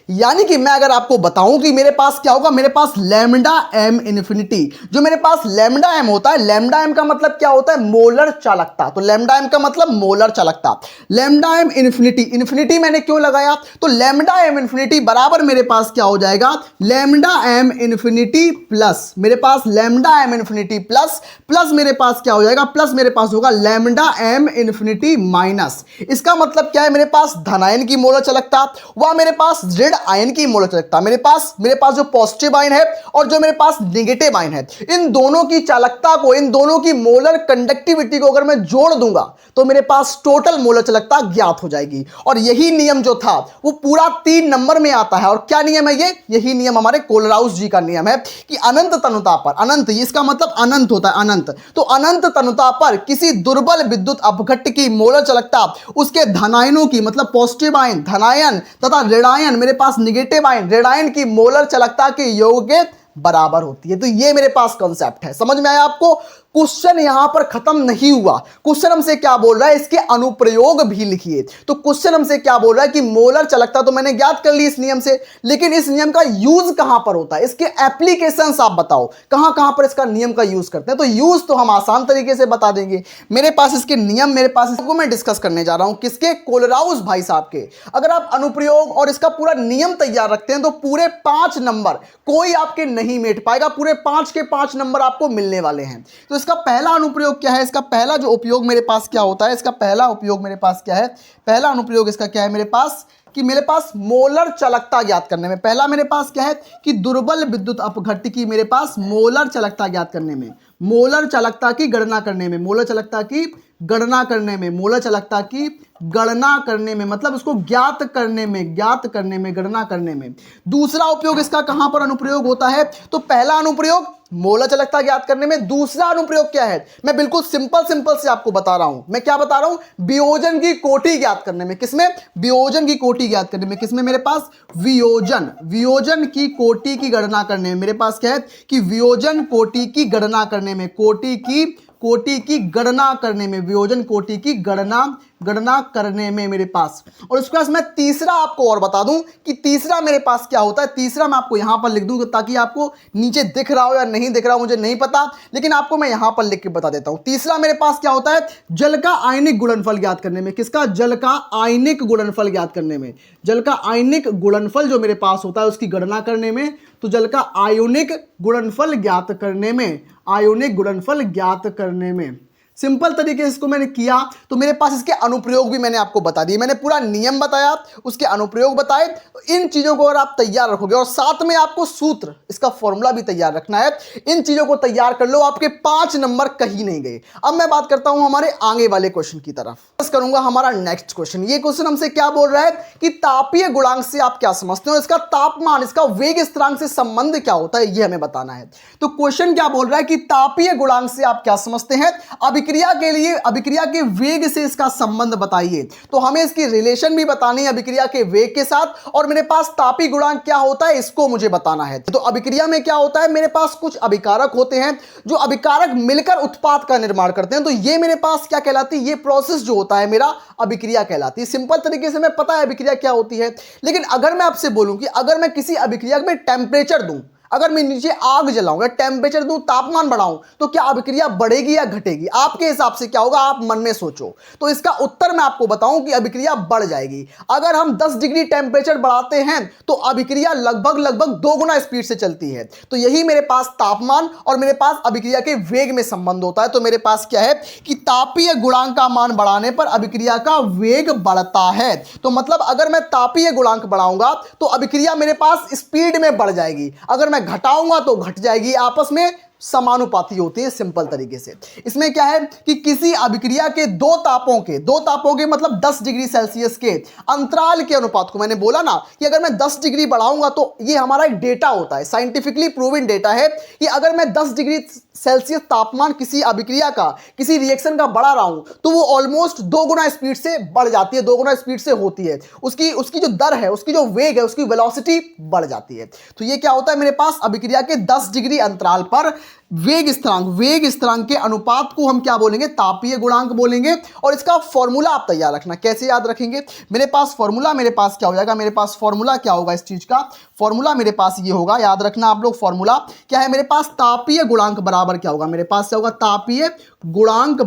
यानी कि मैं अगर आपको बताऊं कि मेरे पास क्या होगा, मेरे पास लैम्डा एम इन्फिनिटी, जो मेरे पास लैम्डा एम होता है, लैम्डा एम का मतलब क्या होता है? मोलर चालकता। तो लैम्डा एम का मतलब मोलर चालकता। लैम्डा एम इन्फिनिटी, इन्फिनिटी मैंने क्यों लगाया? तो लैम्डा एम इन्फिनिटी बराबर मेरे पास क्या हो जाएगा? लैम्डा एम इन्फिनिटी प्लस, मेरे पास lambda m infinity plus plus मेरे पास क्या हो जाएगा? प्लस मेरे पास होगा लैम्डा एम इन्फिनिटी माइनस। इसका मतलब क्या है? मेरे पास धनायन की मोलर चालकता व मेरे पास ऋण आयन की मोलर चालकता, मेरे पास जो पॉजिटिव आयन है और जो मेरे पास नेगेटिव आयन है, इन दोनों की चालकता को, इन दोनों की मोलर कंडक्टिविटी को अगर मैं जोड़ दूंगा तो मेरे पास टोटल मोलर चालकता ज्ञात हो जाएगी। और यही नियम जो था वो पूरा 3 नंबर में आता है। और क्या नियम है ये? यही नियम हमारे कोलराउस जी का नियम है कि अनंत तनुता पर, अनंत, इसका मतलब अनंत होता है, अनंत, तो अनंत तनुता पर किसी दुर्बल विद्युत अपघट्ट की मोलर चालकता उसके धनायनों की, मतलब पॉजिटिव आयन धनायन तथा ऋणायन, मेरे पास नेगेटिव आयन ऋणायन की मोलर चालकता के योग के बराबर होती है। तो ये मेरे पास कॉन्सेप्ट है। समझ में आया आपको? क्वेश्चन यहां पर खत्म नहीं हुआ। क्वेश्चन हमसे क्या बोल रहा है? इसके अनुप्रयोग भी लिखिए। तो क्वेश्चन हमसे क्या बोल रहा है कि मोलर चालकता तो मैंने ज्ञात कर ली इस नियम से, लेकिन इस नियम का यूज कहां पर होता है? इसके एप्लीकेशंस आप बताओ, कहां कहां पर इसका नियम का यूज करते हैं? तो यूज तो हम आसान तरीके से बता देंगे। मेरे पास इसके नियम, मेरे पास इसको मैं डिस्कस करने जा रहा हूं, किसके? कोलराउस भाई साहब के। अगर आप अनुप्रयोग और इसका पूरा नियम तैयार रखते हैं तो पूरे 5 नंबर कोई आपके नहीं मेट पाएगा, पूरे 5 के 5 नंबर आपको मिलने वाले हैं। तो इसका पहला अनुप्रयोग क्या है, इसका पहला जो उपयोग मेरे पास क्या होता है, इसका पहला उपयोग मेरे पास क्या है, पहला अनुप्रयोग इसका क्या है मेरे पास, कि मेरे पास मोलर चालकता ज्ञात करने में, पहला मेरे पास क्या है कि दुर्बल विद्युत अपघट्य मेरे पास मोलर चालकता ज्ञात करने में, मोलर चालकता की गणना करने में, मोलर चालकता की गणना करने में, मोलर चालकता की गणना करने में, मतलब उसको ज्ञात करने में, गणना करने में। दूसरा उपयोग इसका कहां पर अनुप्रयोग होता है, तो पहला अनुप्रयोग मोलर चालकता ज्ञात करने में, दूसरा अनुप्रयोग क्या है, मैं बिल्कुल सिंपल से आपको बता रहा हूं, मैं क्या बता रहा हूं, वियोजन की कोटि ज्ञात करने में। किसमें, वियोजन की कोटि ज्ञात करने में, किसमें मेरे पास, वियोजन की कोटि की गणना करने में, मेरे पास क्या है कि वियोजन कोटि की गणना करने में, कोटि की गणना करने में, वियोजन कोटि की गणना करने में मेरे पास। और उसके बाद मैं तीसरा आपको और बता दूं कि तीसरा मेरे पास क्या होता है, तीसरा मैं आपको यहां पर लिख दूं ताकि आपको नीचे दिख रहा हो या नहीं दिख रहा हो मुझे नहीं पता, लेकिन आपको मैं यहां पर लिख के बता देता हूं। तीसरा मेरे पास क्या होता है, जल का आयनिक गुणनफल ज्ञात करने में। किसका, जल का आयनिक गुणनफल ज्ञात करने में, जल का आयनिक गुणनफल जो मेरे पास होता है उसकी गणना करने में, तो जल का आयोनिक गुणनफल ज्ञात करने में, आयोनिक गुणनफल ज्ञात करने में। सिंपल तरीके से इसको मैंने किया तो मेरे पास इसके अनुप्रयोग भी मैंने आपको बता दिए, मैंने पूरा नियम बताया, उसके अनुप्रयोग बताए। तो इन चीजों को अगर आप तैयार रखोगे और साथ में आपको सूत्र, इसका फॉर्मूला भी तैयार रखना है, इन चीजों को तैयार कर लो, आपके 5 नंबर कहीं नहीं गए। अब मैं बात करता हूं हमारे आगे वाले क्वेश्चन की तरफ, करूंगा हमारा नेक्स्ट क्वेश्चन। ये क्वेश्चन हमसे क्या बोल रहा है कि तापीय गुणांक से आप क्या समझते हो, इसका तापमान, इसका वेग स्थिरांक से संबंध क्या होता है, ये हमें बताना है। तो क्वेश्चन क्या बोल रहा है कि तापीय गुणांक से आप क्या समझते हैं, अभिक्रिया के लिए, अभिक्रिया के वेग से इसका संबंध बताइए। तो हमें इसकी रिलेशन भी बतानी है अभिक्रिया के वेग के साथ, और मेरे पास तापीय गुणांक क्या होता है इसको मुझे बताना है। तो अभिक्रिया में क्या होता है, मेरे पास कुछ अभिकारक होते हैं, जो अभिकारक मिलकर उत्पाद का निर्माण करते हैं। तो ये मेरे पास क्या कहलाती है, ये प्रोसेस जो होता है मेरा अभिक्रिया कहलाती है। सिंपल तरीके से मैं पता है अभिक्रिया क्या होती है, लेकिन अगर मैं आपसे बोलूं कि अगर मैं किसी अभिक्रिया में टेम्परेचर दूं, अगर मैं नीचे आग जलाऊं या टेम्परेचर दूं, तापमान बढ़ाऊं, तो क्या अभिक्रिया बढ़ेगी या घटेगी, आपके हिसाब से क्या होगा, आप मन में सोचो। तो इसका उत्तर मैं आपको बताऊं कि अभिक्रिया बढ़ जाएगी। अगर हम 10 डिग्री टेम्परेचर बढ़ाते हैं तो अभिक्रिया लगभग 2 गुना स्पीड से चलती है। तो यही मेरे पास तापमान और मेरे पास अभिक्रिया के वेग में संबंध होता है। तो मेरे पास क्या है कि तापीय गुणांक का मान बढ़ाने पर अभिक्रिया का वेग बढ़ता है। तो मतलब अगर मैं तापीय गुणांक बढ़ाऊंगा तो अभिक्रिया मेरे पास स्पीड में बढ़ जाएगी, अगर मैं घटाऊंगा तो घट जाएगी, आपस में समानुपाती होती है। सिंपल तरीके से इसमें क्या है कि किसी अभिक्रिया के दो तापों के मतलब 10 डिग्री सेल्सियस के अंतराल के अनुपात को, मैंने बोला ना कि अगर मैं 10 डिग्री बढ़ाऊंगा, तो ये हमारा एक डेटा होता है, साइंटिफिकली प्रूवन डेटा है कि अगर मैं 10 डिग्री सेल्सियस तापमान किसी अभिक्रिया का, किसी रिएक्शन का बढ़ा रहा हूं, तो वो ऑलमोस्ट 2 गुना स्पीड से बढ़ जाती है, 2 गुना स्पीड से होती है, उसकी जो दर है, उसकी जो वेग है, उसकी वेलोसिटी बढ़ जाती है। तो ये क्या होता है, मेरे पास अभिक्रिया के 10 डिग्री अंतराल पर वेग स्थिरांक के अनुपात को हम क्या बोलेंगे, तापीय गुणांक बोलेंगे। और इसका फॉर्मूला आप तैयार रखना, कैसे याद रखेंगे, मेरे पास फॉर्मूला मेरे पास क्या हो जाएगा, मेरे पास फॉर्मूला क्या होगा, इस चीज का फॉर्मूला मेरे पास ये होगा, याद रखना आप लोग, फॉर्मूला क्या है मेरे पास, तापीय गुणांक बराबर क्या होगा, मेरे पास क्या होगा, तापीय गुणांक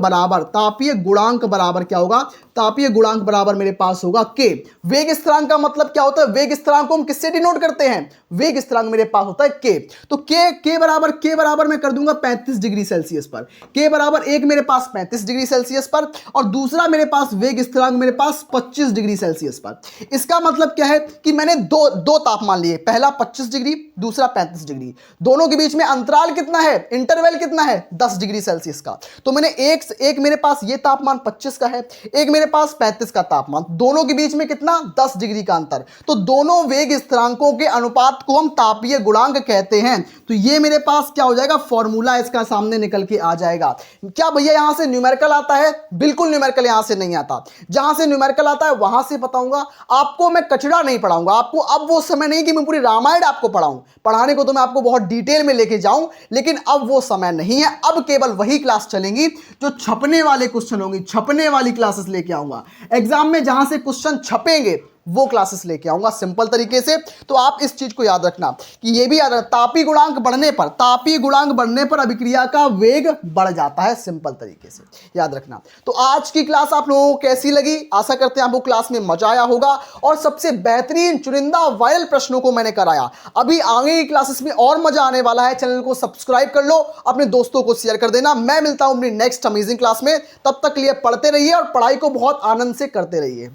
बराबर क्या होगा, तापीय गुणांक बराबर मेरे पास होगा के। वेग स्थिरांक का मतलब क्या होता है, वेग स्थिरांक को हम किससे डिनोट करते हैं, वेग स्थिरांक मेरे पास होता है के। तो के बराबर मैं कर दूंगा 35 डिग्री सेल्सियस पर, के बराबर एक मेरे पास 35 डिग्री सेल्सियस पर, और दूसरा मेरे पास वेग स्थिरांक मेरे पास 25 डिग्री सेल्सियस पर। इसका मतलब क्या है कि मैंने दो तापमान लिए, पहला 25 डिग्री, दूसरा 35 डिग्री, दोनों के बीच में अंतराल कितना है, इंटरवल कितना है, 10 डिग्री सेल्सियस का। तो मैंने एक मेरे पास ये तापमान 25 का है, एक मेरे पास 35 का तापमान, दोनों के बीच में कितना, 10 डिग्री का अंतर। तो दोनों वेग स्थिरांकों के अनुपात को हम तापीय गुणांक कहते हैं। तो ये मेरे पास क्या हो जाएगा, फॉर्मूला इसका सामने निकल के आ जाएगा। क्या भैया यहां से न्यूमेरिकल आता है, बिल्कुल न्यूमेरिकल यहां से नहीं आता, जहां से न्यूमेरिकल आता है वहां से बताऊंगा आपको, मैं कचड़ा नहीं पढ़ाऊंगा आपको। अब वो समय नहीं कि मैं पूरी रामायण आपको पढ़ाऊं, पढ़ाने को तो मैं आपको बहुत डिटेल में लेके जाऊं, लेकिन अब वो समय नहीं है। अब केवल वही क्लास चलेंगी जो छपने वाले क्वेश्चन होंगे, छपने वाली क्लासेस लेके आऊंगा। एग्जाम में जहां से क्वेश्चन छपेंगे वो क्लासेस लेके आऊंगा सिंपल तरीके से। तो आप इस चीज को याद रखना कि ये भी याद रखना, तापीय गुणांक बढ़ने पर अभिक्रिया का वेग बढ़ जाता है, सिंपल तरीके से याद रखना। तो आज की क्लास आप लोगों को कैसी लगी? आशा करते हैं आपको क्लास में मजा आया होगा और सबसे बेहतरीन चुनिंदा वायरल प्रश्नों को मैंने कराया। अभी आगे की क्लासेस में और मजा आने वाला है। चैनल को सब्सक्राइब कर लो, अपने दोस्तों को शेयर कर देना। मैं मिलता हूं अपनी नेक्स्ट अमेजिंग क्लास में, तब तक के लिए पढ़ते रहिए और पढ़ाई को बहुत आनंद से करते रहिए।